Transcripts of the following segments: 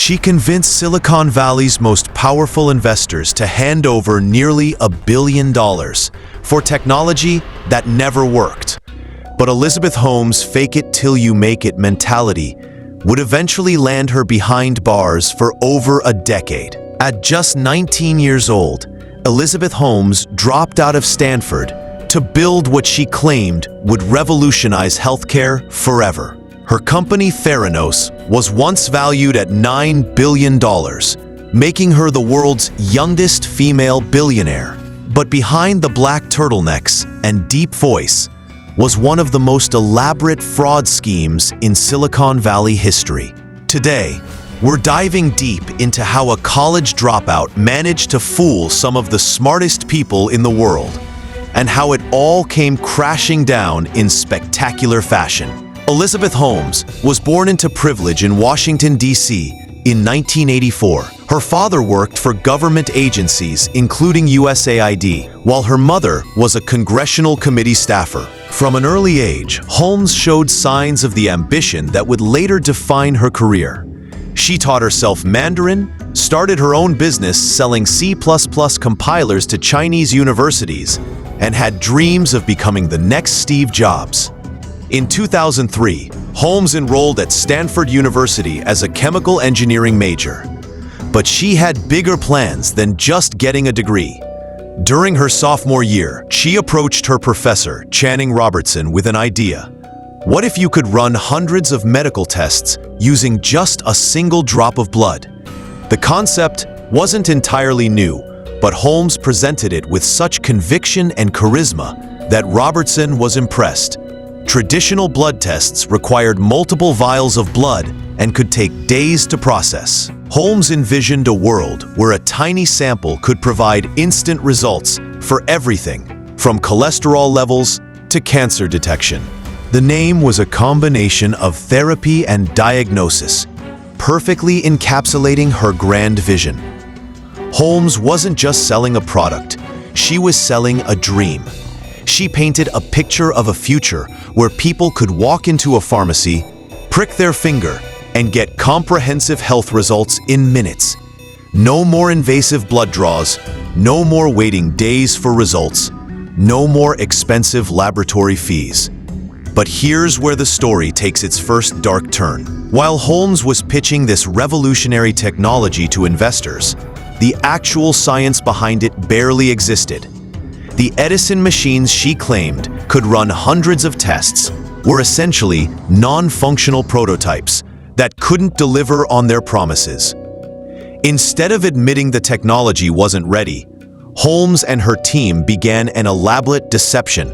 She convinced Silicon Valley's most powerful investors to hand over nearly $1 billion for technology that never worked. But Elizabeth Holmes' fake-it-till-you-make-it mentality would eventually land her behind bars for over a decade. At just 19 years old, Elizabeth Holmes dropped out of Stanford to build what she claimed would revolutionize healthcare forever. Her company Theranos was once valued at $9 billion, making her the world's youngest female billionaire. But behind the black turtlenecks and deep voice was one of the most elaborate fraud schemes in Silicon Valley history. Today, we're diving deep into how a college dropout managed to fool some of the smartest people in the world, and how it all came crashing down in spectacular fashion. Elizabeth Holmes was born into privilege in Washington, D.C. in 1984. Her father worked for government agencies, including USAID, while her mother was a congressional committee staffer. From an early age, Holmes showed signs of the ambition that would later define her career. She taught herself Mandarin, started her own business selling C++ compilers to Chinese universities, and had dreams of becoming the next Steve Jobs. In 2003, Holmes enrolled at Stanford University as a chemical engineering major. But she had bigger plans than just getting a degree. During her sophomore year, she approached her professor, Channing Robertson, with an idea. What if you could run hundreds of medical tests using just a single drop of blood? The concept wasn't entirely new, but Holmes presented it with such conviction and charisma that Robertson was impressed. Traditional blood tests required multiple vials of blood and could take days to process. Holmes envisioned a world where a tiny sample could provide instant results for everything, from cholesterol levels to cancer detection. The name was a combination of therapy and diagnosis, perfectly encapsulating her grand vision. Holmes wasn't just selling a product, she was selling a dream. She painted a picture of a future where people could walk into a pharmacy, prick their finger, and get comprehensive health results in minutes. No more invasive blood draws, no more waiting days for results, no more expensive laboratory fees. But here's where the story takes its first dark turn. While Holmes was pitching this revolutionary technology to investors, the actual science behind it barely existed. The Edison machines she claimed could run hundreds of tests were essentially non-functional prototypes that couldn't deliver on their promises. Instead of admitting the technology wasn't ready, Holmes and her team began an elaborate deception.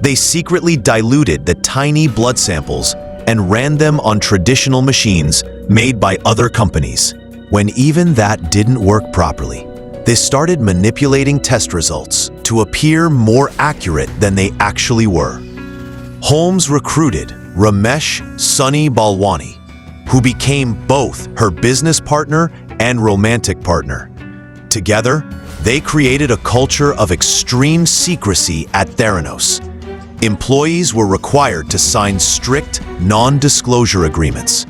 They secretly diluted the tiny blood samples and ran them on traditional machines made by other companies. When even that didn't work properly, they started manipulating test results to appear more accurate than they actually were. Holmes recruited Ramesh Sunny Balwani, who became both her business partner and romantic partner. Together, they created a culture of extreme secrecy at Theranos. Employees were required to sign strict, non-disclosure agreements.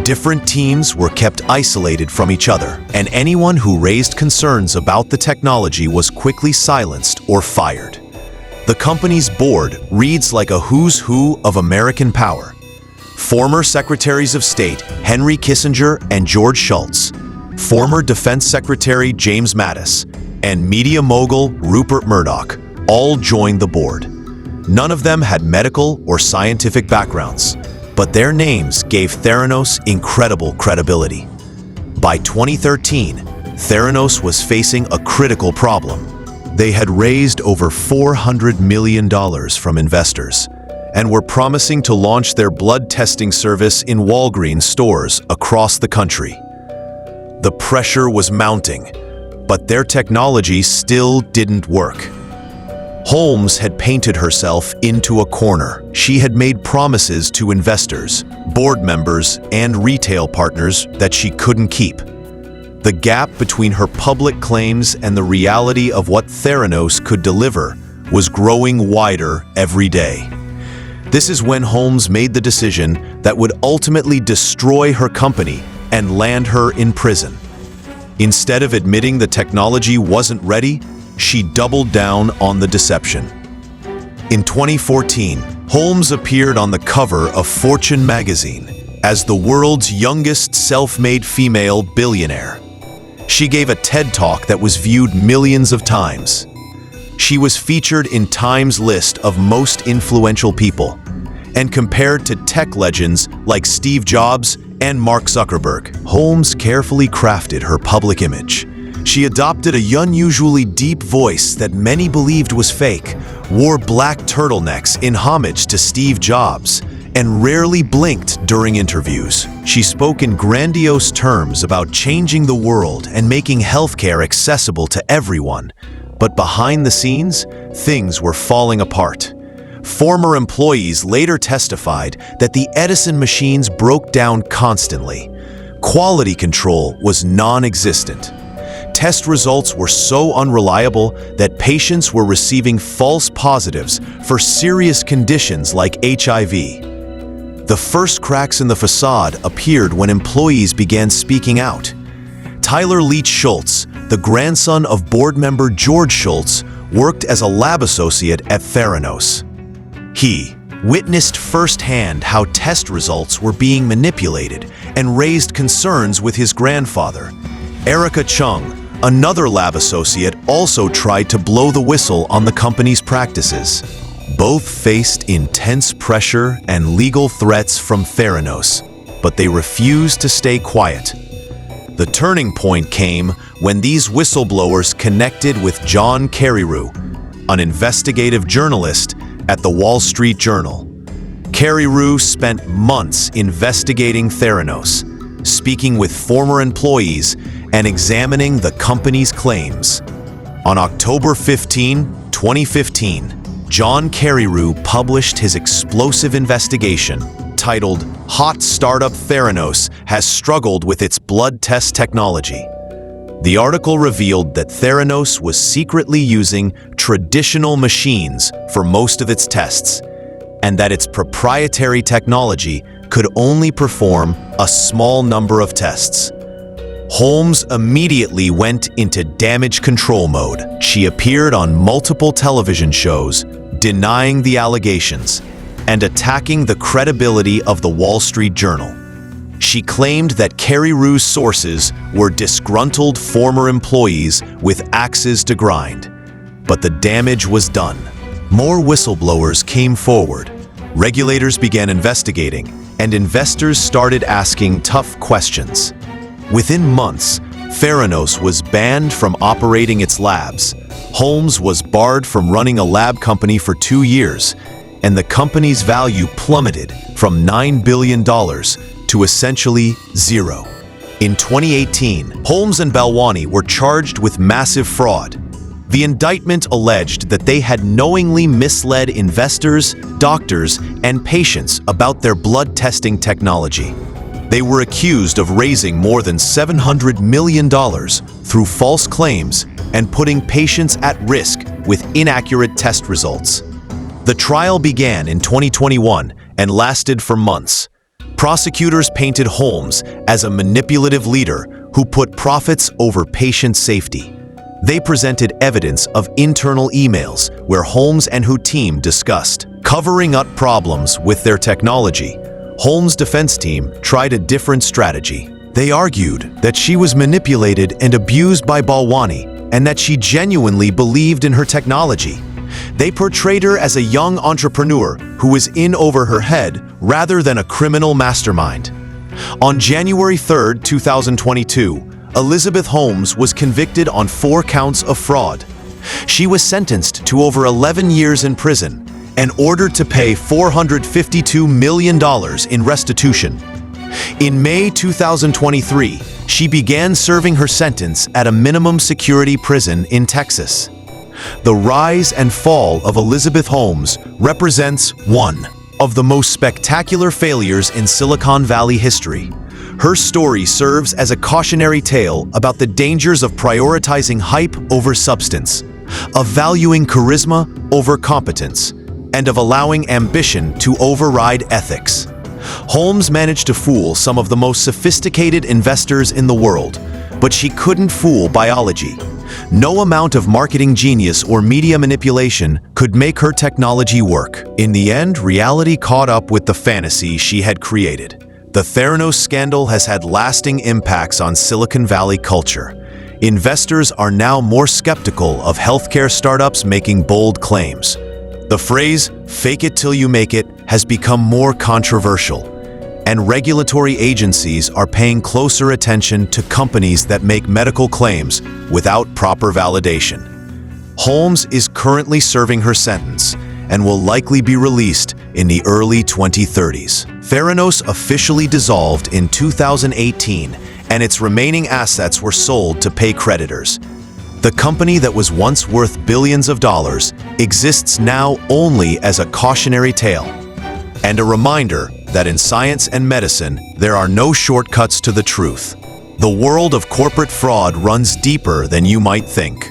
Different teams were kept isolated from each other, and anyone who raised concerns about the technology was quickly silenced or fired. The company's board reads like a who's who of American power. Former Secretaries of State Henry Kissinger and George Shultz, former Defense Secretary James Mattis, and media mogul Rupert Murdoch all joined the board. None of them had medical or scientific backgrounds, but their names gave Theranos incredible credibility. By 2013, Theranos was facing a critical problem. They had raised over $400 million from investors and were promising to launch their blood testing service in Walgreens stores across the country. The pressure was mounting, but their technology still didn't work. Holmes had painted herself into a corner. She had made promises to investors, board members, and retail partners that she couldn't keep. The gap between her public claims and the reality of what Theranos could deliver was growing wider every day. This is when Holmes made the decision that would ultimately destroy her company and land her in prison. Instead of admitting the technology wasn't ready, she doubled down on the deception. In 2014, Holmes appeared on the cover of Fortune magazine as the world's youngest self-made female billionaire. She gave a TED Talk that was viewed millions of times. She was featured in Time's list of most influential people and compared to tech legends like Steve Jobs and Mark Zuckerberg. Holmes carefully crafted her public image. She adopted a unusually deep voice that many believed was fake, wore black turtlenecks in homage to Steve Jobs, and rarely blinked during interviews. She spoke in grandiose terms about changing the world and making healthcare accessible to everyone. But behind the scenes, things were falling apart. Former employees later testified that the Edison machines broke down constantly. Quality control was non-existent. Test results were so unreliable that patients were receiving false positives for serious conditions like HIV. The first cracks in the facade appeared when employees began speaking out. Tyler Leach Schultz, the grandson of board member George Schultz, worked as a lab associate at Theranos. He witnessed firsthand how test results were being manipulated and raised concerns with his grandfather. Erica Chung, another lab associate, also tried to blow the whistle on the company's practices. Both faced intense pressure and legal threats from Theranos, but they refused to stay quiet. The turning point came when these whistleblowers connected with John Carreyrou, an investigative journalist at the Wall Street Journal. Carreyrou spent months investigating Theranos, speaking with former employees and examining the company's claims. On October 15, 2015, John Carreyrou published his explosive investigation titled "Hot Startup Theranos Has Struggled with Its Blood Test Technology." The article revealed that Theranos was secretly using traditional machines for most of its tests, and that its proprietary technology could only perform a small number of tests. Holmes immediately went into damage control mode. She appeared on multiple television shows, denying the allegations and attacking the credibility of the Wall Street Journal. She claimed that Carreyrou's sources were disgruntled former employees with axes to grind. But the damage was done. More whistleblowers came forward. Regulators began investigating, and investors started asking tough questions. Within months, Theranos was banned from operating its labs. Holmes was barred from running a lab company for 2 years, and the company's value plummeted from $9 billion to essentially zero. In 2018, Holmes and Balwani were charged with massive fraud. The indictment alleged that they had knowingly misled investors, doctors, and patients about their blood testing technology. They were accused of raising more than $700 million through false claims and putting patients at risk with inaccurate test results. The trial began in 2021 and lasted for months. Prosecutors painted Holmes as a manipulative leader who put profits over patient safety. They presented evidence of internal emails where Holmes and her team discussed covering up problems with their technology. Holmes' defense team tried a different strategy. They argued that she was manipulated and abused by Balwani and that she genuinely believed in her technology. They portrayed her as a young entrepreneur who was in over her head rather than a criminal mastermind. On January 3, 2022, Elizabeth Holmes was convicted on 4 counts of fraud. She was sentenced to over 11 years in prison and ordered to pay $452 million in restitution. In May 2023, she began serving her sentence at a minimum security prison in Texas. The rise and fall of Elizabeth Holmes represents one of the most spectacular failures in Silicon Valley history. Her story serves as a cautionary tale about the dangers of prioritizing hype over substance, of valuing charisma over competence, and of allowing ambition to override ethics. Holmes managed to fool some of the most sophisticated investors in the world, but she couldn't fool biology. No amount of marketing genius or media manipulation could make her technology work. In the end, reality caught up with the fantasy she had created. The Theranos scandal has had lasting impacts on Silicon Valley culture. Investors are now more skeptical of healthcare startups making bold claims. The phrase, "fake it till you make it," has become more controversial, and regulatory agencies are paying closer attention to companies that make medical claims without proper validation. Holmes is currently serving her sentence and will likely be released in the early 2030s. Theranos officially dissolved in 2018, and its remaining assets were sold to pay creditors. The company that was once worth billions of dollars exists now only as a cautionary tale, and a reminder that in science and medicine, there are no shortcuts to the truth. The world of corporate fraud runs deeper than you might think.